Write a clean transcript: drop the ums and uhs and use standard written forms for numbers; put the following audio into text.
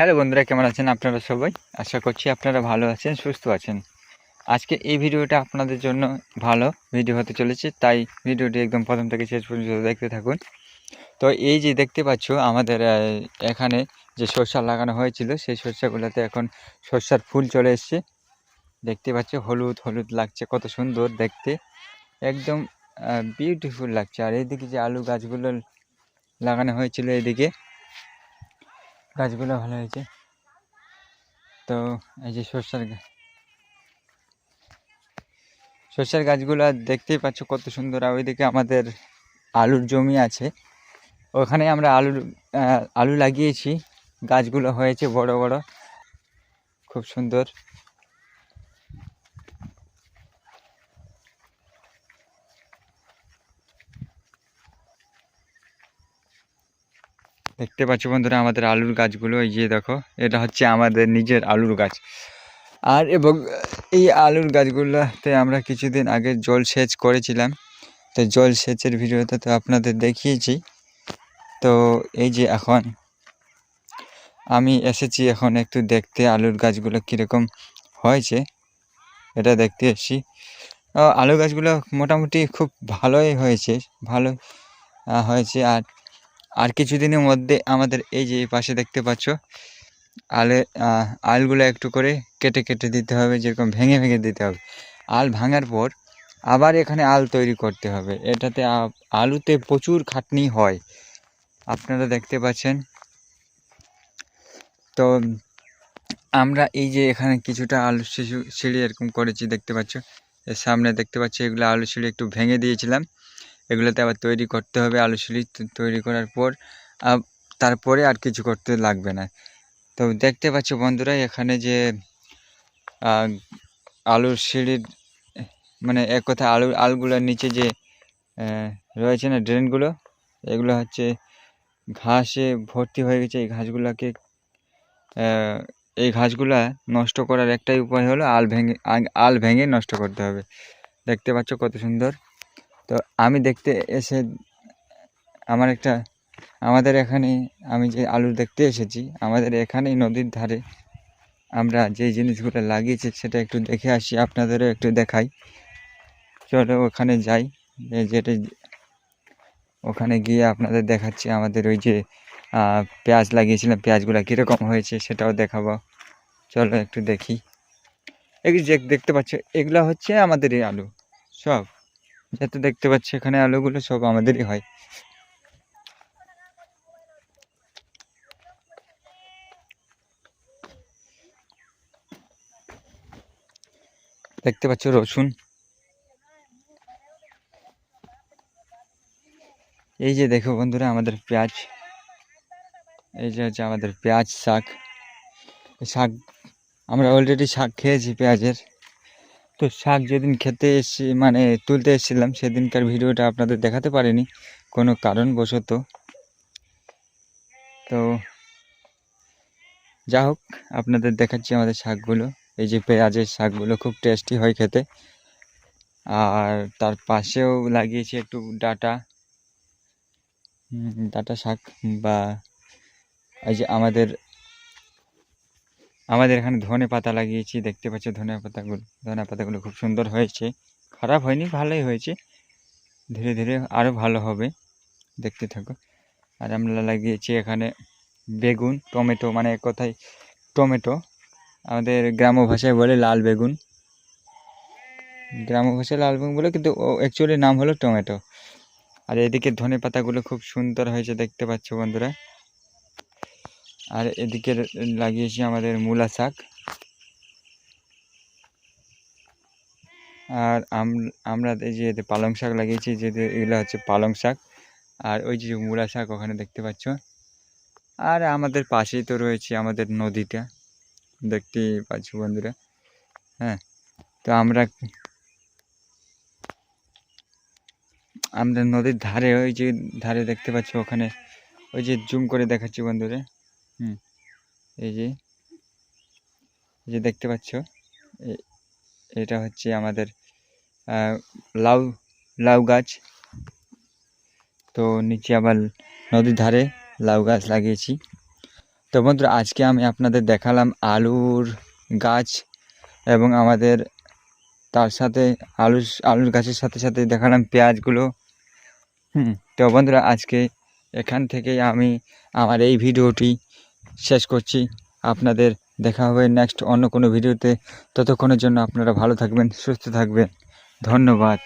Hello বন্ধুরা, কেমন আছেন আপনারা সবাই? আশা করছি আপনারা ভালো আছেন, সুস্থ আছেন। আজকে এই ভিডিওটা আপনাদের জন্য ভালো ভিডিও হতে চলেছে, তাই ভিডিওটি একদম প্রথম থেকে শেষ পর্যন্ত দেখতে থাকুন। তো এই যে দেখতে পাচ্ছ আমাদের এখানে যে সরষা লাগানো হয়েছিল, সেই সরষাগুলোতে এখন সরষার ফুল চলে এসছে। দেখতে পাচ্ছ হলুদ হলুদ লাগছে, কত সুন্দর দেখতে, একদম বিউটিফুল লাগছে। আর এইদিকে যে আলু গাছগুলো লাগানো হয়েছিল, এইদিকে গাছগুলো ভালো হয়েছে। তো এই যে সরষের গাছগুলো দেখতেই পাচ্ছ কত সুন্দর। আর ওইদিকে আমাদের আলুর জমি আছে, ওখানে আমরা আলু লাগিয়েছি, গাছগুলো হয়েছে বড় বড়, খুব সুন্দর। দেখতে পাচ্ছ বন্ধুরা আমাদের আলুর গাছগুলো, এই যে দেখো, এটা হচ্ছে আমাদের নিজের আলুর গাছ। আর এবং এই আলুর গাছগুলোতে আমরা কিছুদিন আগে জল সেচ করেছিলাম, তো জল সেচের ভিডিওতে তো আপনাদের দেখিয়েছি। তো এই যে এখন আমি এসেছি এখন একটু দেখতে আলুর গাছগুলো কীরকম হয়েছে, এটা দেখতে এসেছি। আলু গাছগুলো মোটামুটি খুব ভালোই হয়েছে, ভালো হয়েছে। আর আর কিছুদিনের মধ্যে আমাদের এই যে পাশে দেখতে পাচ্ছ আলগুলো একটু করে কেটে কেটে দিতে হবে, যেরকম ভেঙে ভেঙে দিতে হবে। আল ভাঙার পর আবার এখানে আল তৈরি করতে হবে। এটাতে আলুতে প্রচুর খাটনি হয়, আপনারা দেখতে পাচ্ছেন। তো আমরা এই যে এখানে কিছুটা আলু সিঁড়ি এরকম করেছি, দেখতে পাচ্ছ। এর সামনে দেখতে পাচ্ছি এগুলো আলু সিঁড়ি একটু ভেঙে দিয়েছিলাম, এগুলোতে আবার তৈরি করতে হবে। আলু সিঁড়ি তৈরি করার পর তারপরে আর কিছু করতে লাগবে না। তো দেখতে পাচ্ছ বন্ধুরা এখানে যে আলুর সিঁড়ির মানে এক কথা আলুগুলোর নিচে যে রয়েছে না ড্রেনগুলো, এগুলো হচ্ছে ঘাসে ভর্তি হয়ে গেছে। এই ঘাসগুলা নষ্ট করার একটাই উপায় হলো আল ভেঙে নষ্ট করতে হবে। দেখতে পাচ্ছ কত সুন্দর। তো আমি দেখতে এসে আমাদের এখানে আমি যে আলু দেখতে এসেছি, আমাদের এখানেই নদীর ধারে আমরা যে জিনিসগুলো লাগিয়েছি সেটা একটু দেখে আসি, আপনাদেরও একটু দেখাই। চলো ওখানে যাই, যেটা ওখানে গিয়ে আপনাদের দেখাচ্ছি। আমাদের ওই যে পেঁয়াজ লাগিয়েছিলাম, পেঁয়াজগুলো কীরকম হয়েছে সেটাও দেখাবো। চলো একটু দেখি। এই যে দেখতে পাচ্ছ এগুলো হচ্ছে আমাদেরই আলু, সব যাতে দেখতে পাচ্ছি এখানে আলুগুলো সব আমাদেরই হয়। দেখতে পাচ্ছ রসুন, এই যে দেখো বন্ধুরা আমাদের পেঁয়াজ, এই যে হচ্ছে আমাদের পেঁয়াজ শাক। শাক আমরা অলরেডি শাক খেয়েছি পেঁয়াজের। তো শাক যেদিন খেতে এসে মানে তুলতে এসেছিলাম, সেদিনকার ভিডিওটা আপনাদের দেখাতে পারিনি কোনো কারণবশত। তো যা হোক, আপনাদের দেখাচ্ছি আমাদের শাকগুলো। এই যে পেঁয়াজের শাকগুলো খুব টেস্টি হয় খেতে। আর তার পাশেও লাগিয়েছি একটু ডাটা শাক, বা এই যে আমাদের এখানে ধনে পাতা লাগিয়েছি, দেখতে পাচ্ছ ধনে পাতাগুলো খুব সুন্দর হয়েছে, খারাপ হয়নি, ভালোই হয়েছে। ধীরে ধীরে আরও ভালো হবে, দেখতে থাকো। আর আমরা লাগিয়েছি এখানে বেগুন, টমেটো, মানে এক কথায় টমেটো, আমাদের গ্রাম্য ভাষায় বলে লাল বেগুন, বলে, কিন্তু অ্যাকচুয়ালি নাম হলো টমেটো। আর এদিকে ধনে পাতাগুলো খুব সুন্দর হয়েছে, দেখতে পাচ্ছ বন্ধুরা। আর এদিকে লাগিয়েছি আমাদের মূলা শাক। আর আমরা এই যে পালং শাক লাগিয়েছি, এগুলো হচ্ছে পালং শাক। আর ওই যে মূলা শাক ওখানে দেখতে পাচ্ছ। আর আমাদের পাশেই তো রয়েছে আমাদের নদীটা, দেখতেই পাচ্ছ বন্ধুরা। হ্যাঁ, তো আমরা নদীর ধারে, ওই যে ধারে দেখতে পাচ্ছ ওখানে, ওই যে জুম করে দেখাচ্ছি বন্ধুরা। এই যে দেখতে পাচ্ছ, এটা হচ্ছে আমাদের লাউ লাউ গাছ। তো নিচে আবার নদীর ধারে লাউ গাছ লাগিয়েছি। তো বন্ধুরা আজকে আমি আপনাদের দেখালাম আলুর গাছ এবং আমাদের তার সাথে আলুর গাছের সাথে সাথে দেখালাম পেঁয়াজগুলো। তো বন্ধুরা আজকে এখান থেকেই আমি আমার এই ভিডিওটি শেষ করছি। আপনাদের দেখা হবে নেক্সট অন্য কোনো ভিডিওতে। ততক্ষণের জন্য আপনারা ভালো থাকবেন, সুস্থ থাকবেন। ধন্যবাদ।